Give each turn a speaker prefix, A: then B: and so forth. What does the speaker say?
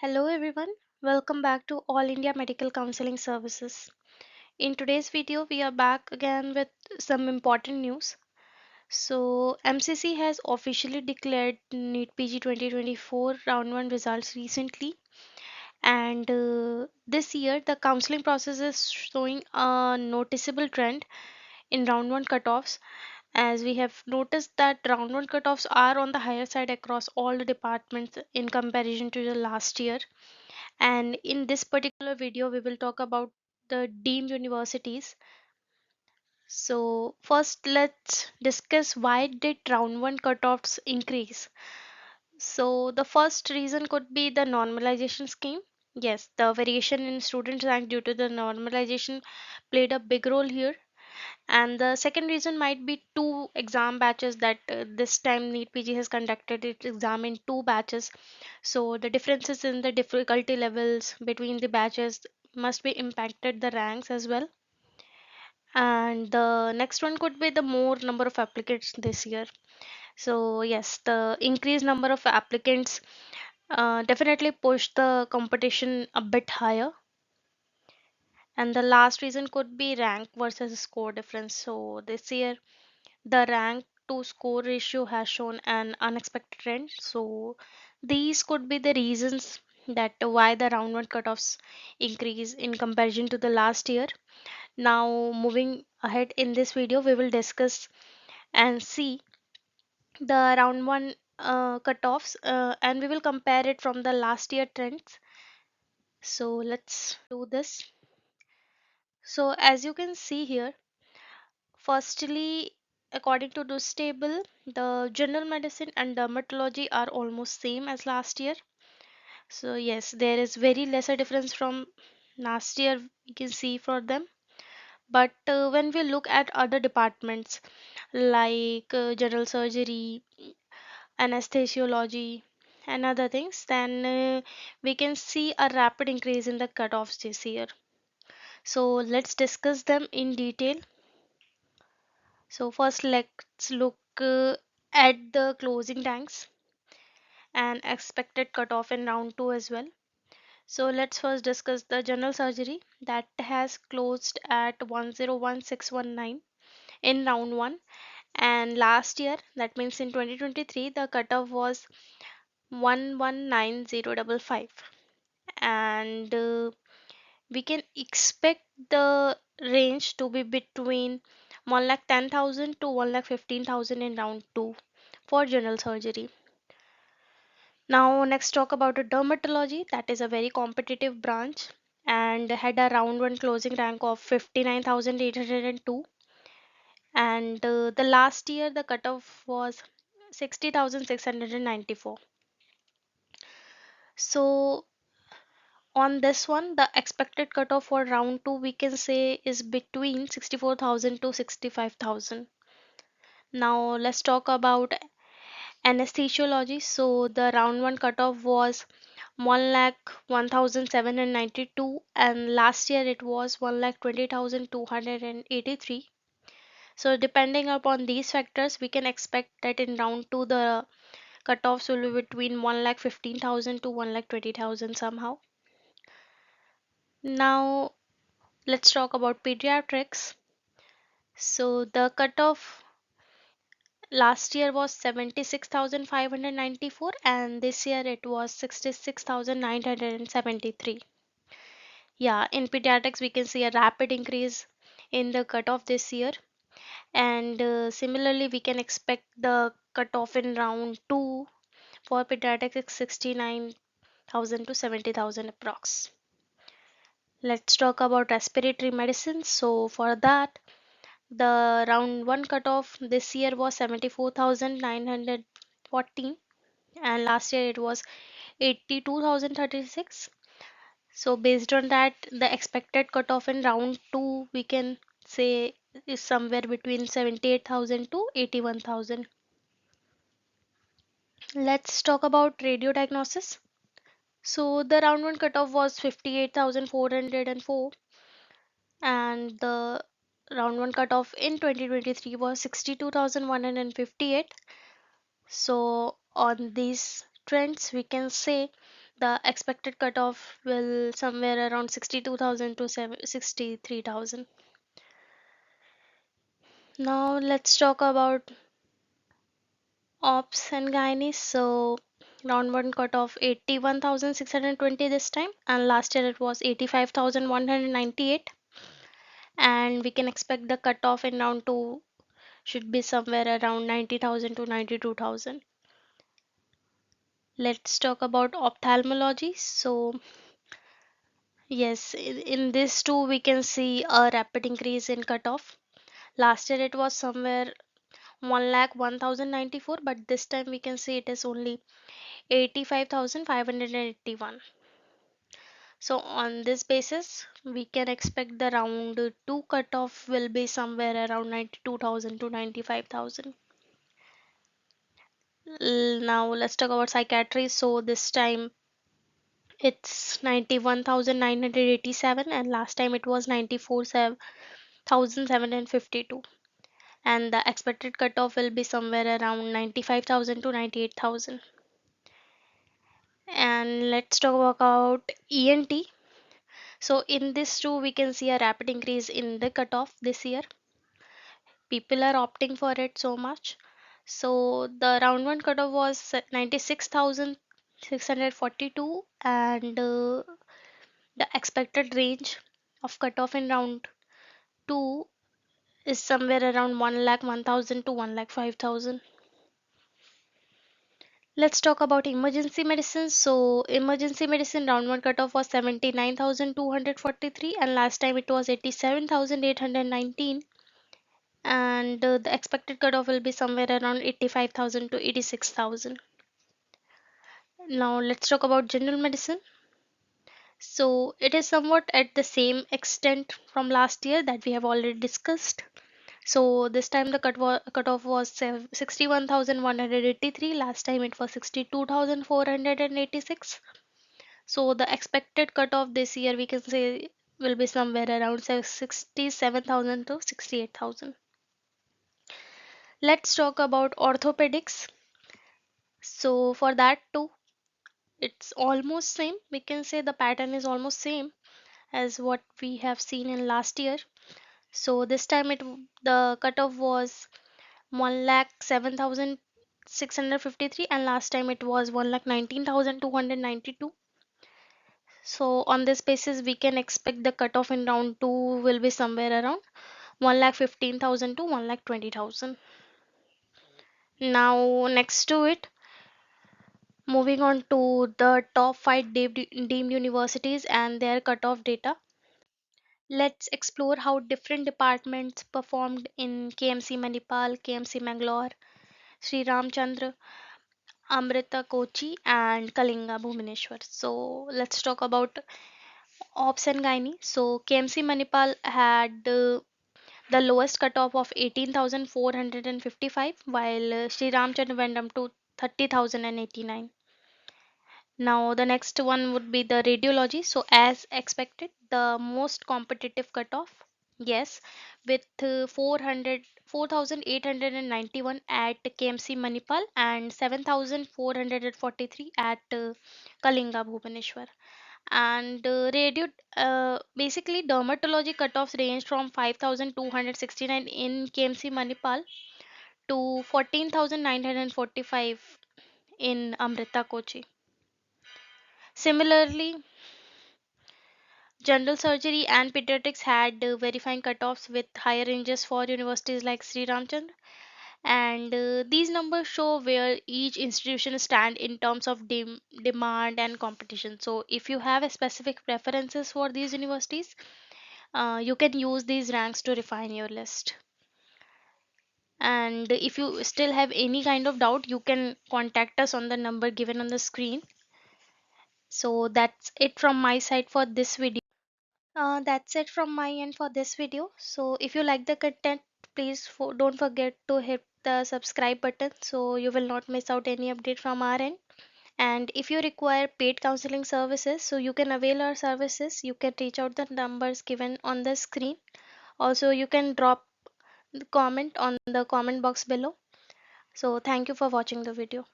A: Hello everyone, welcome back to All India Medical Counselling Services. In today's video, we are back again with some important news. So, MCC has officially declared NEET PG 2024 round 1 results recently, and this year the counseling process is showing a noticeable trend in round 1 cutoffs, as we have noticed that round 1 cutoffs are on the higher side across all the departments in comparison to the last year. And in this particular video, we will talk about the deemed universities. So first, let's discuss why did round 1 cutoffs increase. So the first reason could be the normalization scheme. Yes, the variation in student rank due to the normalization played a big role here. And the second reason might be two exam batches that this time NEET PG has conducted its exam in two batches. So the differences in the difficulty levels between the batches must be impacted the ranks as well. And the next one could be the more number of applicants this year. So yes, the increased number of applicants definitely push the competition a bit higher. And the last reason could be rank versus score difference. So this year the rank to score ratio has shown an unexpected trend. So these could be the reasons that why the round one cutoffs increase in comparison to the last year. Now moving ahead in this video, we will discuss and see the round one cutoffs and we will compare it from the last year trends. So let's do this. So as you can see here, firstly, according to this table, the general medicine and dermatology are almost same as last year. So yes, there is very lesser difference from last year you can see for them. But when we look at other departments like general surgery, anesthesiology, and other things, then we can see a rapid increase in the cutoffs this year. So let's discuss them in detail. So first let's look at the closing ranks and expected cutoff in round 2 as well. So let's first discuss the general surgery that has closed at 101619 in round 1, and last year, that means in 2023, the cutoff was 119055, and we can expect the range to be between 1,10,000 to 1,15,000 in round 2 for general surgery. Now next talk about the dermatology, that is a very competitive branch and had a round 1 closing rank of 59,802, and the last year the cutoff was 60,694. So on this one, the expected cutoff for round 2 we can say is between 64,000 to 65,000. Now let's talk about anesthesiology. So the round 1 cutoff was 1,01,792, and last year it was 1,20,283. So depending upon these factors, we can expect that in round 2 the cutoffs will be between 1,15,000 to 1,20,000 somehow. Now let's talk about pediatrics. So the cutoff last year was 76,594 and this year it was 66,973. Yeah, in pediatrics we can see a rapid increase in the cutoff this year, and similarly we can expect the cutoff in round 2 for pediatrics is 69,000 to 70,000 approx. Let's talk about respiratory medicine. So for that, the round 1 cutoff this year was 74,914 and last year it was 82,036. So based on that, the expected cutoff in round 2 we can say is somewhere between 78,000 to 81,000. Let's talk about radio diagnosis. So the round 1 cutoff was 58,404 and the round 1 cutoff in 2023 was 62,158. So on these trends we can say The expected cutoff will somewhere around 62,000 to 63,000. Now let's talk about ops and gynae. So round one cutoff 81,620 this time, and last year it was 85,198. And we can expect the cutoff in round two should be somewhere around 90,000 to 92,000. Let's talk about ophthalmology. So yes, in this too we can see a rapid increase in cutoff. Last year it was somewhere 1,01,094, but this time we can see it is only 85,581. So on this basis, we can expect the round two cutoff will be somewhere around 92,000 to 95,000. Now let's talk about psychiatry. So this time it's 91,987, and last time it was 94,752. And the expected cutoff will be somewhere around 95,000 to 98,000. And let's talk about ENT. So in this too, we can see a rapid increase in the cutoff this year. People are opting for it so much. So the round one cutoff was 96,642, and the expected range of cutoff in round two is somewhere around 1,01,000 to 1,05,000. Let's talk about emergency medicine. So emergency medicine round one cutoff was 79,243, and last time it was 87,819, and the expected cutoff will be somewhere around 85,000 to 86,000. Now let's talk about general medicine. So it is somewhat at the same extent from last year that we have already discussed. So this time the cutoff was 61,183. Last time it was 62,486. So the expected cutoff this year we can say will be somewhere around 67,000 to 68,000. Let's talk about orthopedics. So for that too, it's almost same. We can say the pattern is almost same as what we have seen in last year. So this time the cutoff was 1,07,653, and last time it was 1,19,292. So on this basis we can expect the cutoff in round 2 will be somewhere around 1,15,000 to 1,20,000. Now next to it, moving on to the top 5 deemed universities and their cutoff data. Let's explore how different departments performed in KMC Manipal, KMC Mangalore, Sri Ramchandra, Amrita Kochi, and Kalinga Bhubaneswar. So let's talk about Ops and Gynae. So KMC Manipal had the lowest cutoff of 18,455, while Sri Ramchandra went up to 30,089. Now the next one would be the radiology. So as expected, the most competitive cutoff, yes, with 4,891 at KMC Manipal and 7,443 at Kalinga Bhubaneswar. And basically dermatology cutoffs range from 5,269 in KMC Manipal to 14,945 in Amrita Kochi. Similarly, general surgery and pediatrics had verifying cutoffs with higher ranges for universities like Sri Ramchandra, and these numbers show where each institution stand in terms of demand and competition. So if you have a specific preferences for these universities, you can use these ranks to refine your list. And if you still have any kind of doubt, you can contact us on the number given on the screen. So that's it from my side for this video. That's it from my end for this video. So if you like the content, please don't forget to hit the subscribe button so you will not miss out any update from our end. And if you require paid counseling services, so you can avail our services. You can reach out the numbers given on the screen. Also, you can drop the comment on the comment box below. So thank you for watching the video.